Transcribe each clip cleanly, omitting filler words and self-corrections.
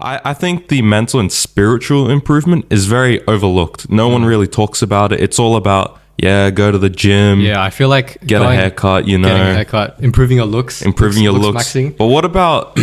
I think the mental and spiritual improvement is very overlooked. No one really talks about it. It's all about, go to the gym. Yeah, I feel like get a haircut, getting a haircut, improving your looks. Improving your looks. Maxing. But what about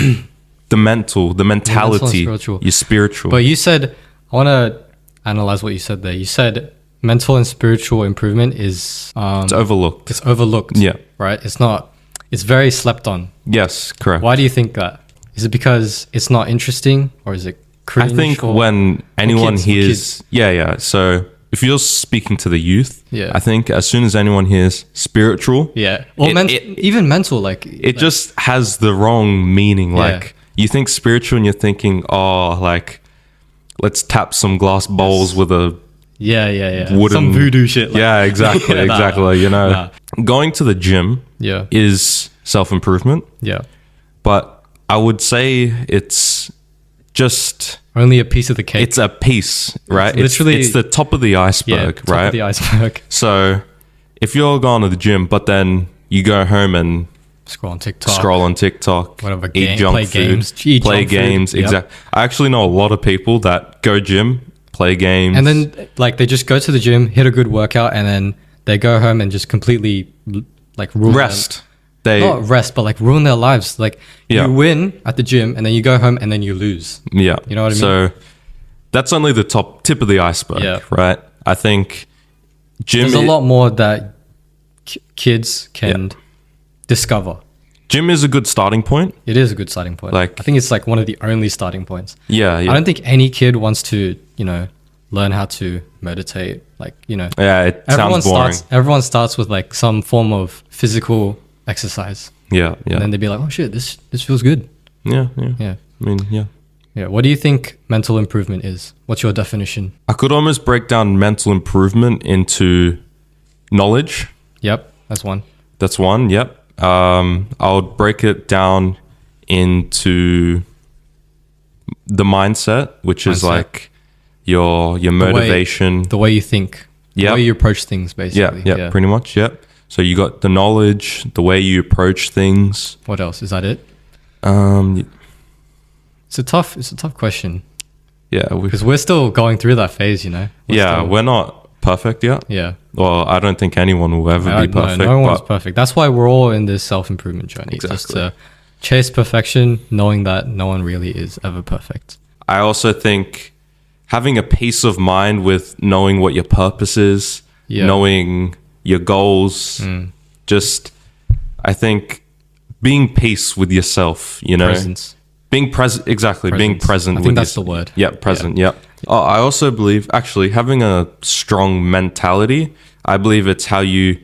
the mentality, your spiritual? But you said, I want to analyze what you said there. You said mental and spiritual improvement is... it's overlooked. It's overlooked. Yeah. Right? It's very slept on. Yes, correct. Why do you think that? Is it because it's not interesting, or is it cringe? I think when anyone hears... Yeah. So if you're speaking to the youth, I think as soon as anyone hears spiritual... Yeah. Or even mental, like... It just has the wrong meaning. Like, you think spiritual and you're thinking, let's tap some glass bowls with a... Wooden, some voodoo shit. Like. Exactly. Going to the gym is self-improvement. Yeah. But I would say it's just... only a piece of the cake. It's a piece, right? It's literally... It's the top of the iceberg, top of the iceberg. So if you're going to the gym, but then you go home and... Scroll on TikTok. Whatever. Eat junk food. Play games. Exactly. I actually know a lot of people that go gym, play games. And then like they just go to the gym, hit a good workout, and then they go home and just completely like ruin rest. Not rest, but like ruin their lives. Like you win at the gym and then you go home and then you lose. Yeah. You know what I mean? So that's only the tip of the iceberg, right? I think gym... There's a lot more that kids can discover. Gym is a good starting point. It is a good starting point. Like, I think it's like one of the only starting points. Yeah. I don't think any kid wants to, learn how to meditate. Like, Yeah, it sounds boring. Everyone starts with like some form of physical exercise. Yeah. And then they'd be like, oh shit, this feels good. Yeah. I mean, Yeah. What do you think mental improvement is? What's your definition? I could almost break down mental improvement into knowledge. Yep. That's one. Yep. I would break it down into the mindset, which is like your motivation. The way you think. The way you approach things, basically. Yeah, pretty much, yep. So you got the knowledge, the way you approach things. What else? Is that it? It's a tough question. Yeah. Because we're still going through that phase, We're not perfect yet. Yeah. Well, I don't think anyone will ever be perfect. No one's perfect. That's why we're all in this self-improvement journey. Exactly. Just to chase perfection, knowing that no one really is ever perfect. I also think having a peace of mind with knowing what your purpose is, knowing your goals, I think being peace with yourself, Presence. Being present, exactly. Presence. Being present. I think that's the word. Yeah, present. Yeah. I also believe actually having a strong mentality. I believe it's how you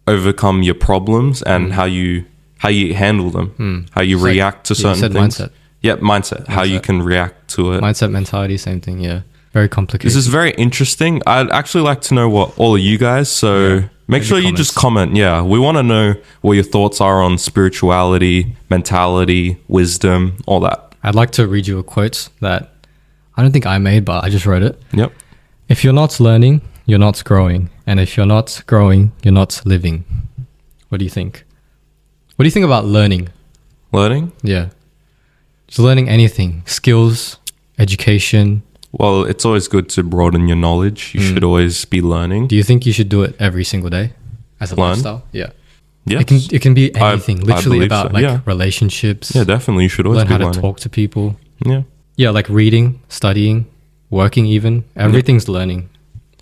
overcome your problems and how you handle them, how you react to certain things. Mindset. Yeah, mindset. How you can react to it. Mindset, mentality, same thing. Yeah, very complicated. This is very interesting. I'd actually like to know what all of you guys. So make sure you just comment. Yeah, we want to know what your thoughts are on spirituality, mentality, wisdom, all that. I'd like to read you a quote that I don't think I made, but I just wrote it. Yep. If you're not learning, you're not growing. And if you're not growing, you're not living. What do you think? What do you think about learning? Learning? Yeah. Just learning anything. Skills, education. Well, it's always good to broaden your knowledge. You should always be learning. Do you think you should do it every single day as a lifestyle? Yeah. Yeah. It can be anything. Literally about relationships. Yeah, definitely. You should always learn how to talk to people. Yeah. Yeah, like reading, studying, working even. Everything's learning.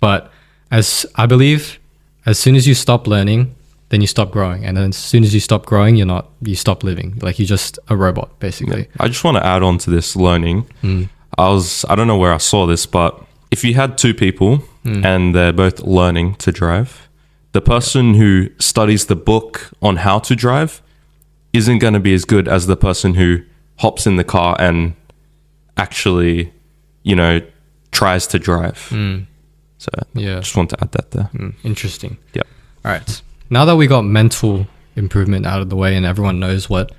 But I believe as soon as you stop learning, then you stop growing. And then as soon as you stop growing, you stop living. Like you're just a robot, basically. Yeah. I just want to add on to this learning. I don't know where I saw this, but if you had two people and they're both learning to drive, the person who studies the book on how to drive isn't going to be as good as the person who hops in the car and actually, tries to drive. So just want to add that there. Interesting. Yeah. All right. Now that we got mental improvement out of the way and everyone knows what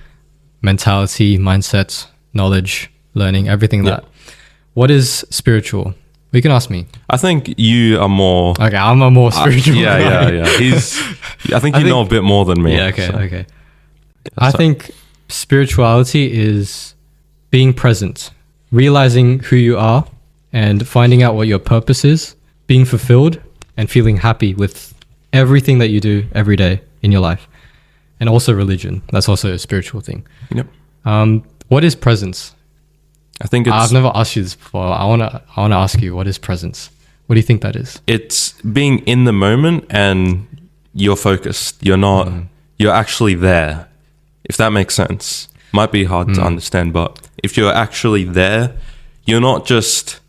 mentality, mindset, knowledge, learning, everything what is spiritual? You can ask me. I think you are more... Okay, I'm a more spiritual Yeah. I think you know a bit more than me. Yeah, okay. I think spirituality is being present realizing who you are and finding out what your purpose is, being fulfilled and feeling happy with everything that you do every day in your life. And also religion. That's also a spiritual thing. Yep. What is presence? I think I've never asked you this before. I wanna ask you, what is presence? What do you think that is? it's being in the moment and you're focused. You're not, you're actually there. If that makes sense. Might be hard to understand, but if you're actually there, you're not just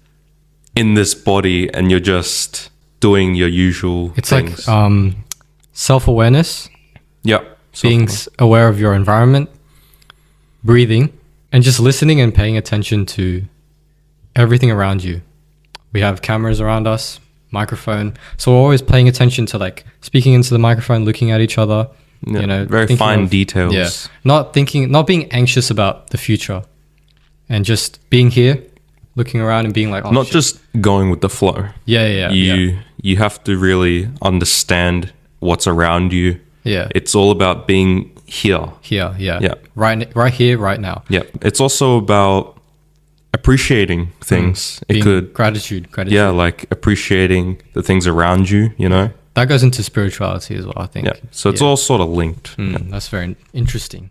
in this body and you're just doing your usual It's things. like self-awareness, Yep. being aware of your environment, breathing, and just listening and paying attention to everything around you. We have cameras around us, microphone. So we're always paying attention to like speaking into the microphone, looking at each other, Yeah, you know, very thinking fine of- details. Yeah. Not being anxious about the future and just being here, looking around and being like, oh, Not shit. just going with the flow. Yeah. You have to really understand what's around you. Yeah. It's all about being here. Here. Yeah. Yeah. Right here, right now. Yeah. It's also about appreciating things. It Being could, gratitude. yeah, like appreciating the things around you, you know? That goes into spirituality as well, I think. Yeah. So it's all sort of linked. That's very interesting.